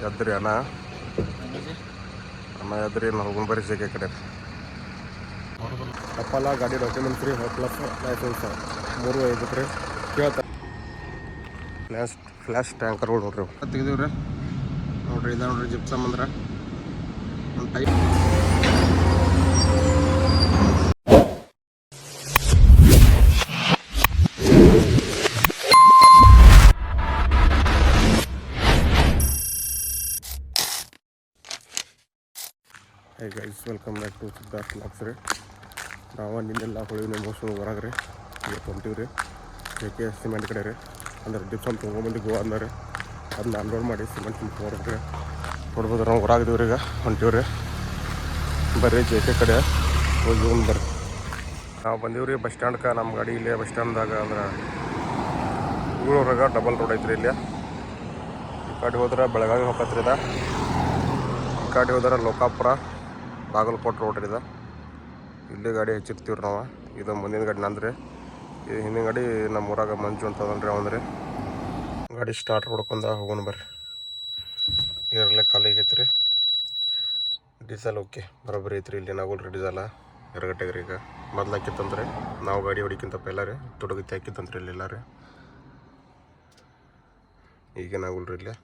ಯಾದ್ರಿ ಅಣ್ಣ ಯಾದ್ರಿ ನಾವು ಗುಂಬರಿ ಜೆಕೆ ಕಡೆ ಟಪಾಲ ಗಾಡಿ ಡಾಕ್ಯುಮೆಂಟ್ಸ್ ರೀ ಪ್ಲಸ್ ಲೈಸೆನ್ಸ್ 3 5 ರೀ ಕೇಳ್ತಾರೆ. ಫ್ಲ್ಯಾಶ್ ಟ್ಯಾಂಕರ್ಗಳು ನೋಡ್ರಿ ತೆಗೆದೀವ್ರಿ. ನೋಡ್ರಿ ಇದ ನೋಡ್ರಿ ಜಿಪ್ಸಮ್ ಅಂದ್ರೆ ಒಂದು type. Hey guys, welcome back to Siddhartha vlogs ರೀ. ನಾವು ನಿನ್ನೆಲ್ಲ ಹೊಳಿನ ಮೋಸ ಹೊರಗೆ ರೀ ಇವತ್ತು ಹೊಂಟೀವಿ ರೀ ಜೆಕೆ ಸಿಮೆಂಟ್ ಕಡೆ ರೀ. ಅಂದ್ರೆ ಜಿಪ್ಸಮ್ ತೊಗೊಂಬಂದು ಗೋವಾ ಅಂದ್ರೆ ಅದನ್ನ ಅನ್ಲೋಡ್ ಮಾಡಿ ಸಿಮೆಂಟ್ ತುಂಬ್ಕೊಡ್ರಿ. ನೋಡ್ಬೋದು ನಾವು ಹೊರಾಗಿದ್ದೀವಿ ರೀ. ಈಗ ಹೊಂಟೀವಿ ರೀ. ಬರ್ರಿ ಜೆಕೆ ಕಡೆ ಹೋಗಿ ಬರ್ರಿ. ನಾವು ಬಂದೀವಿ ರೀ ಬಸ್ ಸ್ಟ್ಯಾಂಡ್ಗೆ. ನಮ್ಮ ಗಾಡಿ ಇಲ್ಲೇ ಬಸ್ ಸ್ಟ್ಯಾಂಡ್ದಾಗ ಅಂದ್ರೆ ಊರೊಳಗೆ ಡಬಲ್ ರೋಡ್ ಐತ್ರಿ. ಇಲ್ಲಿ ಈ ಕಡೆ ಹೋದ್ರೆ ಬೆಳಗಾವಿ ಹೋಗತ್ರಿ. ಈ ಕಡೆ ಹೋದ್ರೆ ಲೋಕಾಪುರ ಬಾಗಲಕೋಟೆ ರೋಡ್ ರೀ. ಇಲ್ಲೇ ಗಾಡಿ ಹೆಚ್ಚಿರ್ತೀವಿ ನಾವು. ಇದು ಮುಂದಿನ ಗಾಡಿ ನಂದ್ರಿ. ಇದು ಹಿಂದಿನ ಗಾಡಿ ನಮ್ಮ ಊರಾಗ ಮಂಜು ಅಂತದನ್ರಿ ಅವಂದ್ರಿ. ಗಾಡಿ ಸ್ಟಾರ್ಟ್ ಹೊಡ್ಕೊಂಡ ಹೋಗೋಣ ಬರ್ರಿ. ಇರಲ್ಲೇ ಖಾಲಿ ಆಗೈತೆ ರೀ. ಡೀಸೆಲ್ ಓಕೆ ಬರೋಬ್ಬರಿ ಐತ್ರಿ. ಇಲ್ಲಿ ಏನಾಗೋಲ್ರಿ ಡೀಸೆಲ ಎರಗಟ್ಟೆಗೆ ರೀ. ಈಗ ಮೊದ್ಲು ಹಾಕಿತ್ತಂದ್ರೆ ನಾವು ಗಾಡಿ ಹೊಡಿಕ್ಕಿಂತ ಪೆಲ್ಲ ರೀ ತುಡುಗತ್ತಿ ಹಾಕಿತ್ತಂತ್ರಿ ಇಲ್ಲೆಲ್ಲ ರೀ. ಈಗೇನಾಗೋಲ್ರಿ ಇಲ್ಲಿ.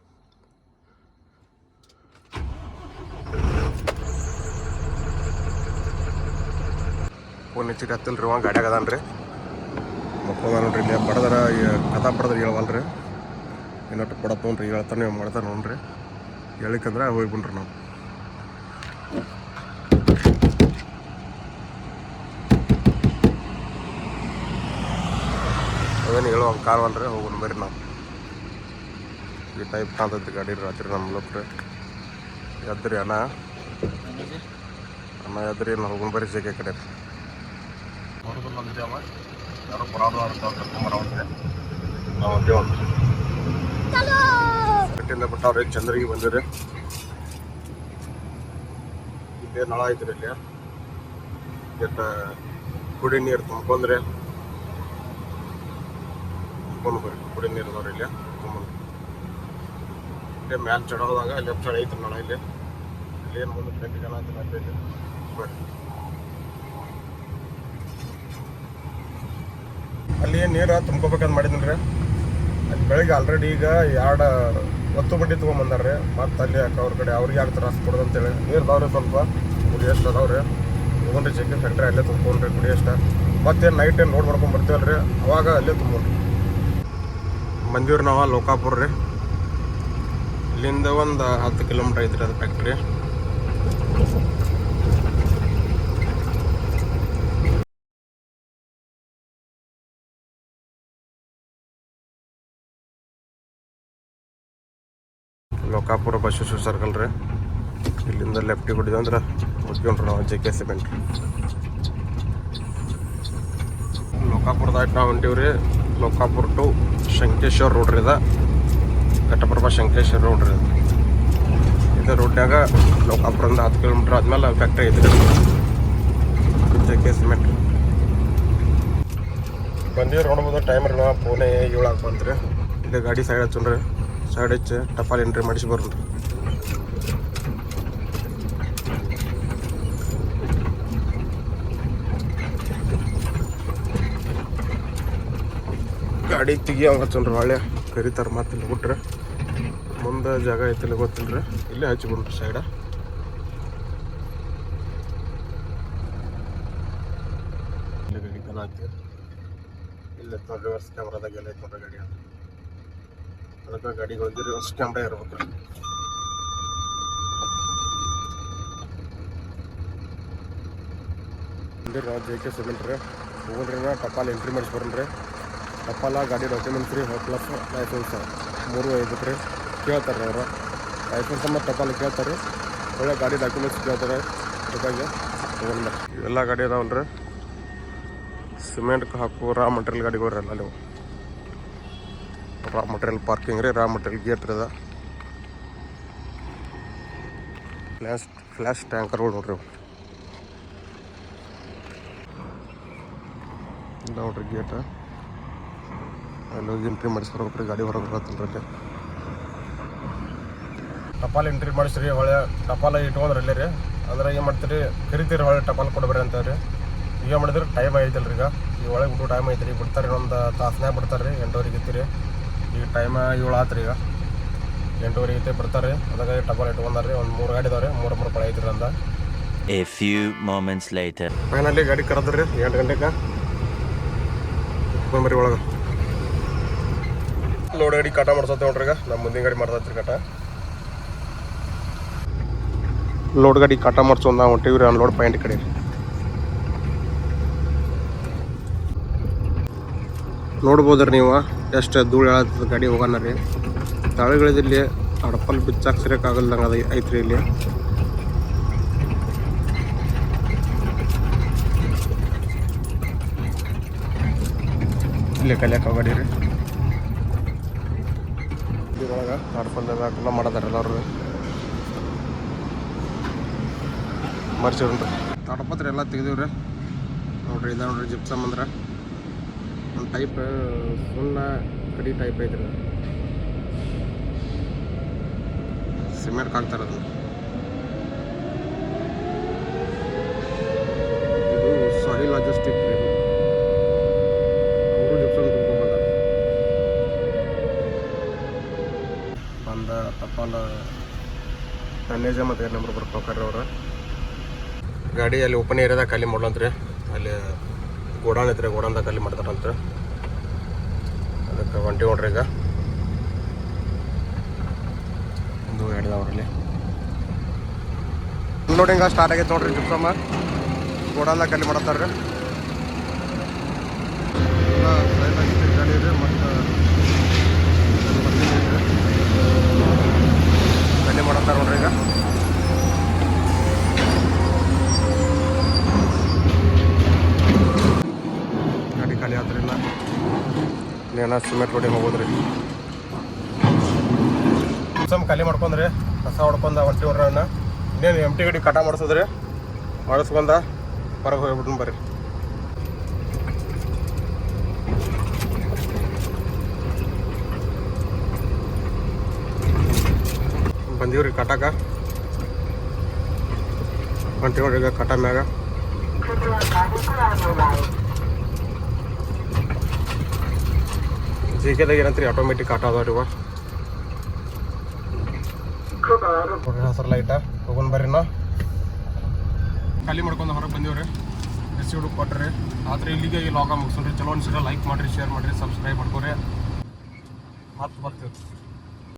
ಫೋನ್ ಹೆಚ್ಚಿಗೆ ಹತ್ತಿಲ್ಲ ರೀ. ಗಾಡಿಯಾಗ ಅದಾನ ರೀ. ಮಕ್ಕಳು ನೋಡ್ರಿ ಇಲ್ಲಿ ಬಡದ್ರ ಕಥಾ ಬಡದ್ರ ಹೇಳವಲ್ರಿ. ಇನ್ನೊಟ್ಟು ಕೊಡ ತೊಗೊಂಡ್ರಿ ಹೇಳ್ತಾನೆ ಮಾಡ್ತಾನೆ ನೋಡ್ರಿ. ಹೇಳಿಕಂದ್ರೆ ಹೋಗಿ ಬಿಡ್ರಿ ನಾವು. ಅವೇನು ಹೇಳುವ ಕಾರವಲ್ರಿ. ಹೋಗೋಣ ಬರ್ರಿ ನಾವು. ಈ ಟೈಪ್ ಕಾಣ್ತೈತಿ ಗಾಡಿ ರಾತ್ರಿ ನಮ್ಮ ಲೋಕ್ ರೀ. ಯಾದ್ರಿ ಅಣ್ಣ ಯಾದ್ರಿ ನಾವು ಹೋಗೋಣ ಬರ್ರಿ ಜೆಕೆ ಕಡೆ ರೀ. ಹೊರಗಲ್ಲ ಅಂದ್ರಿ ಯಾರೋ ಬರೋದು ಕರ್ಕೊಂಬರವಂತ್ರಿ. ನಾವು ಕಟ್ಟಿಂದ ಬಿಟ್ಟವ್ರಿ ಚಂದ್ರಿಗೆ ಬಂದಿರಿ. ಇಲ್ಲೇ ನಳ ಐತ್ರಿ. ಇಲ್ಲಿ ಕೆಟ್ಟ ಕುಡಿ ನೀರು ತುಂಬ್ಕೊಂಡ್ರೆ ಬರ್ರಿ. ಕುಡಿ ನೀರು ಅದಾವ್ರಿ ಇಲ್ಲಿ ತುಂಬ್ರಿ. ಇಲ್ಲೇ ಮ್ಯಾಲೆ ಚಡೋದಾಗ ಲೆಫ್ಟ್ ಸೈಡ್ ಐತ್ರಿ ನಳ. ಇಲ್ಲಿ ಏನು ಮುಂದೆ ಬೆಂಕಿ ಜನ ಐತಿ ಇಲ್ಲಿ ಬರ್ರಿ. ಅಲ್ಲಿ ನೀರು ತುಂಬ್ಕೋಬೇಕಂತ ಮಾಡಿದ್ರಿ. ಅಲ್ಲಿ ಬೆಳಗ್ಗೆ ಆಲ್ರೆಡಿ ಈಗ 2 ಒತ್ತು ಬಡ್ಡಿ ತೊಗೊಂಬಂದಾರ್ರಿ. ಮತ್ತು ಅಲ್ಲಿ ಅವ್ರ ಕಡೆ ಅವ್ರಿಗೆ ಯಾಕೆ ತ್ರಾಸ ಕೊಡೋದು ಅಂತೇಳಿ ನೀರು ಅದಾವ್ರಿ. ಸ್ವಲ್ಪ ಕುಡಿ ಎಷ್ಟು ಅದಾವ್ರಿ. ತೊಗೊಂಡ್ರಿ ಜೆಕೆ ಫ್ಯಾಕ್ಟ್ರಿ ಅಲ್ಲೇ ತುಂಬ್ಕೊಂಡ್ರಿ ಕುಡಿ ಅಷ್ಟು. ಮತ್ತೇನು ನೈಟ್ ಏನು ಲೋಡ್ ಮಾಡ್ಕೊಂಡು ಬರ್ತೀವಲ್ರಿ ಅವಾಗ ಅಲ್ಲೇ ತುಂಬ್ಕೊಂಡ್ರಿ. ಬಂದೀವ್ರಿ ನಾವು ಲೋಕಾಪುರ ರೀ. ಇಲ್ಲಿಂದ ಒಂದು 10 ಕಿಲೋಮೀಟ್ರ್ ಐತ್ರಿ ಅದು ಫ್ಯಾಕ್ಟ್ರಿ. ಲೋಕಾಪುರ ಬಸವೇಶ್ವರ ಸರ್ಕಲ್ ರೀ. ಇಲ್ಲಿಂದ ಲೆಫ್ಟಿಗೆ ಹೊಡಿದ ಅಂದ್ರೆ ಮುಚ್ಕೊಂಡ್ರಿ ನಾವು ಜೆಕೆ ಸಿಮೆಂಟ್. ಲೋಕಾಪುರದಾಗಿ ನಾವು ಹೊಂಟೀವ್ರಿ. ಲೋಕಾಪುರ ಟು ಶಂಕೇಶ್ವರ ರೋಡ್ ರೀ. ಘಟಪ್ರಭಾ ಶಂಕೇಶ್ವರ ರೋಡ್ ರೀ. ಇದು ರೋಡ್ನಾಗ ಲೋಕಾಪುರದಿಂದ 10 ಕಿಲೋಮೀಟ್ರ್ ಆದ್ಮೇಲೆ ಫ್ಯಾಕ್ಟ್ರಿ ಐತ್ರಿ ಜೆಕೆ ಸಿಮೆಂಟ್. ಬಂದೀವಿ ನೋಡ್ಬೋದು. ಟೈಮ್ ರೀ ನಾವು ಪೋನೆ 7 ಬಂತ್ರಿ. ಇಲ್ಲಿ ಗಾಡಿ ಸೈಡ್ ಹಚ್ಚೋಣ್ರಿ. ಸೈಡ್ ಹಚ್ಚಿ ಟಪಾಲ್ ಎಂಟ್ರಿ ಮಾಡಿಸಿ ಬರ್ರಿ. ಗಾಡಿ ತೆಗಿ ಅವಾಗ ಹಚ್ಚೋಣ್ರಿ. ಹೊಳ್ಳೆ ಕರಿತಾರೆ ಮತ್ತೆ ಇಲ್ಲಿ ಬಿಟ್ರೆ ಮುಂದೆ ಜಾಗ ಐತಿಲ್ಲ ಗೊತ್ತಿಲ್ಲ ರೀ. ಇಲ್ಲೇ ಹಚ್ಚಿಬಿಡ್ರಿ ಸೈಡ. ಇಲ್ಲಿ ಗಾಡಿ ಕನ ಹಾಕ್ತೀವಿ. ಇಲ್ಲಿ ರಿವರ್ಸ್ ಕ್ಯಾಮ್ರಾದಾಗ ಎಲ್ಲ ಐತೆ ನೋಡ್ರಿ ಗಾಡಿ. ಅದಕ್ಕೆ ಗಾಡಿಗಳಿಗೆ ರಿವರ್ಸ್ ಕ್ಯಾಮ್ರಾ ಇರ್ಬೇಕು ರೀ. ಅಂದ್ರೆ ನಾವು ಜೆಕೆ ಸಿಮೆಂಟ್ ರೀ ಹೋಗ್ರಿ. ಟಪಾಲ್ ಎಂಟ್ರಿ ಮಾಡಿಸಿ ಬರ್ರಿ. ಟಪಾಲ ಗಾಡಿ ಡಾಕ್ಯುಮೆಂಟ್ಸ್ ರೀ ಪ್ಲಸ್ ಲೈಸೆನ್ಸ್ 3 5 ರೀ ಕೇಳ್ತಾರೆ ಅವರು. ಲೈಸೆನ್ಸ್ ಮತ್ತು ಟಪಾಲ್ ಕೇಳ್ತಾರೆ. ಒಳ್ಳೆ ಗಾಡಿ ಡಾಕ್ಯುಮೆಂಟ್ಸ್ ಕೇಳ್ತಾರೆ. ಅದಕ್ಕಾಗಿ ತೊಗೊಂಡ್ರೆ ಇವೆಲ್ಲ ಗಾಡಿ ಅದಾವಲ್ಲ ರೀ. ಸಿಮೆಂಟ್ಗೆ ಹಾಕು ರಾ ಮಟೀರಿಯಲ್ ಗಾಡಿಗಳು ರೀ. ಎಲ್ಲ ನೀವು ರಾ ಮಟೀರಿಯಲ್ ಪಾರ್ಕಿಂಗ್ ರೀ. ರಾ ಮಟೀರಿಯಲ್ ಗೇಟ್ ರೀ. ಫ್ಲ್ಯಾಶ್ ಟ್ಯಾಂಕರ್ಗಳು ನೋಡ್ರಿ. ನೋಡ್ರಿ ಗೇಟ್ ಅಲ್ಲಿ ಹೋಗಿ ಎಂಟ್ರಿ ಮಾಡಿಸ್ಬರ್ಬೇಕ್ರಿ. ಗಾಡಿ ಹೊರಗೆ ಬರತ್ತಲ್ರಿ. ಟಪಾಲ್ ಎಂಟ್ರಿ ಮಾಡಿಸ್ರಿ, ಹೊಳೆ ಟಪಾಲ ಇಟ್ಕೊಂಡ್ರೆ ಅಲ್ಲೇ ರೀ. ಅಂದ್ರೆ ಏನು ಮಾಡ್ತೀರಿ, ಕರಿತೀರಿ ಹೊಳೆ ಟಪಾಲ್ ಕೊಡ್ಬೇರಿ ಅಂತಾರೆ. ಈಗ ಮಾಡಿದ್ರೆ ಟೈಮ್ ಐತಲ್ಲ ರೀ, ಈಗ ಒಳಗೆ ಬಿಟ್ಟು ಟೈಮ್ ಐತ್ರಿ. ಬಿಡ್ತಾರೆ ಒಂದು ತಾಸನ್ಯಾಗ ಬಿಡ್ತಾರೆ ರೀ. 8:00 ಇತ್ತೀರಿ. ಈಗ ಟೈಮ್ 7 ಆತ್ರಿ. ಈಗ 8:00 ಐತೆ ಬಿಡ್ತಾರೆ. ಅದಕ್ಕೆ ಟಪಾಲ್ ಇಟ್ಕೊಂಡಾರ್ರಿ. ಒಂದು 3 ಗಾಡಿ ಇದಾವೆ ರೀ. 3 ಪಳ ಐತ್ರಿ ಅಂದ. A few moments later. Finally ಗಾಡಿ ಕರೆದ್ರಿ 8 ಗಂಟೆಗೆ ಬಂದ್ರಿ ಒಳಗೆ. ಲೋಡ್ ಗಾಡಿ ಕಟ ಮಾಡ್ಸತ್ತೆ ನೋಡ್ರಿ. ಈಗ ನಮ್ಮ ಮುಂದಿನ ಗಾಡಿ ಮಾಡ್ತೈತ್ರಿ ಕಟ. ಲೋಡ್ ಗಾಡಿ ಕಟ ಮಾಡ್ಸೋದು ನಾವು ಹೊಂಟಿವ್ರಿ ಅನ್ಲೋಡ್ ಪಾಯಿಂಟ್ ಕಡೆ. ನೋಡ್ಬೋದ್ರಿ ನೀವು ಎಷ್ಟು ಧೂಳು ಹೇಳತ್ತದ ಗಾಡಿ ಹೋಗೋಣ ರೀ. ತಳಗಳಿದಲ್ಲಿ ಅಡಪಲ್ ಬಿಚ್ಚಾಕ್ ಸರಿಯಾಗಲ್ದಂಗೆ ಅದು ಐತ್ರಿ ಇಲ್ಲಿ. ಇಲ್ಲಿ ಕಲಿಯಾಕ ಗಾಡಿ ರೀ. ಇದ್ರೊಳಗೆ ಅಡಪಲ್ಲೆಲ್ಲ ಮಾಡದಾರ ಎಲ್ಲರೂ ಮರ್ಸಿವ್ರಿ. ತಡಪತ್ರಿ ಎಲ್ಲ ತೆಗ್ದೀವ್ರಿ ನೋಡ್ರಿ. ಇದ ನೋಡ್ರಿ ಜಿಪ್ಸಮ್ ಅಂದ್ರೆ ಒಂದು ಟೈಪ್ ಸುಣ್ಣ ಕಡಿ ಟೈಪ್ ಐತ್ರಿ. ಸಿಮೆಂಟ್ ಹಾಕ್ತಾರೆ ಅದನ್ನು. ಇದು ಸಾಯಿಲ್ ಲಾಜಿಸ್ಟಿಕ್ ರೀ. ಅವರು ಜಿಪ್ಸಮ್ ತುಂಬ್ಕೊಂಬಂದಾರ. ಬಂದ ಟಪಾಲ ಟನ್ನೇಜ ಮತ್ತು 2 ನಂಬರ್ ಬರ್ಕೋಕ್ರಿ ಅವ್ರು. ಗಾಡಿ ಅಲ್ಲಿ ಓಪನ್ ಏರಿಯಾದಾಗ ಖಾಲಿ ಮಾಡ್ಲಂತ್ರಿ. ಅಲ್ಲಿ ಗೋಡಾನ್ ಐತ್ರಿ, ಗೋಡಾನ್ದಾಗ ಖಾಲಿ ಮಾಡ್ತಾರಂತ. ಅದಕ್ಕೆ ಹೊಂಟಿ ನೋಡ್ರಿ. ಈಗ ಒಂದು ಹಿಡ್ದವ್ರಲ್ಲಿ ಅನ್ಲೋಡಿಂಗ ಸ್ಟಾರ್ಟ್ ಆಗೈತೆ ನೋಡ್ರಿ. ಜಿಪ್ಸಮ್ಮ ಗೋಡಾನ್ದಾಗ ಖಾಲಿ ಮಾಡತ್ತಾರ್ರಿ. ಗಾಡಿ ರೀ. ಮತ್ತು ಖಾಲಿ ಮಾಡತ್ತಾರ ನೋಡ್ರಿ. ಈಗ ಗಾಡಿ ಖಾಲಿ ಆದ್ರಿಲ್ಲ. ಇನ್ನೇನ ಸಿಮೆಂಟ್ ರೋಡಿಗೆ ಹೋಗೋದ್ರಿ. ಜಿಪ್ಸಮ್ ಖಾಲಿ ಮಾಡ್ಕೊಂಡ್ರಿ. ಕಸ ಹೊಡ್ಕೊಂಡ ಹೊಂಟಿ ನೋಡ್ರಿ. ಅವನ್ನ ಇನ್ನೇನು ಎಂಟಿ ಗಾಡಿ ಕಟ ಮಾಡಿಸೋದ್ರಿ. ಮಾಡಿಸ್ಕೊಂಡ ಹೊರಗೆ ಹೋಗ್ಬಿಟ್ಟು ಬರ್ರಿ. ಬಂದೀವ್ರಿ ಕಟಾಕ. ಹೊಂಟಿ ನೋಡ್ರಿ ಈಗ ಕಟ ಮ್ಯಾಗ. ಜಿಕೆದಾಗ ಏನಂತ್ರಿ ಆಟೋಮೆಟಿಕ್ ಕಟ ಅದಾವ್ರಿ. ಇವ ಹಸಿರು ಲೈಟ ಹೋಗೋಣ ಬರ್ರಿ. ನಾವು ಖಾಲಿ ಮಾಡ್ಕೊಂಡು ಹೊರಗೆ ಬಂದೀವ್ರಿ. ರಿಸೀವ್ಡ್ ಕೊಟ್ರಿ. ಆದ್ರೆ ಇಲ್ಲಿಗೆ ಈ ಲಾಗ ಮುಗಿಸೋರಿ. ಚಲೋ ಅನ್ಸಿದ್ರೆ ಲೈಕ್ ಮಾಡಿರಿ, ಶೇರ್ ಮಾಡಿರಿ, ಸಬ್ಸ್ಕ್ರೈಬ್ ಮಾಡ್ಕೊರಿ. ಮತ್ತೆ ಬರ್ತೀವಿ.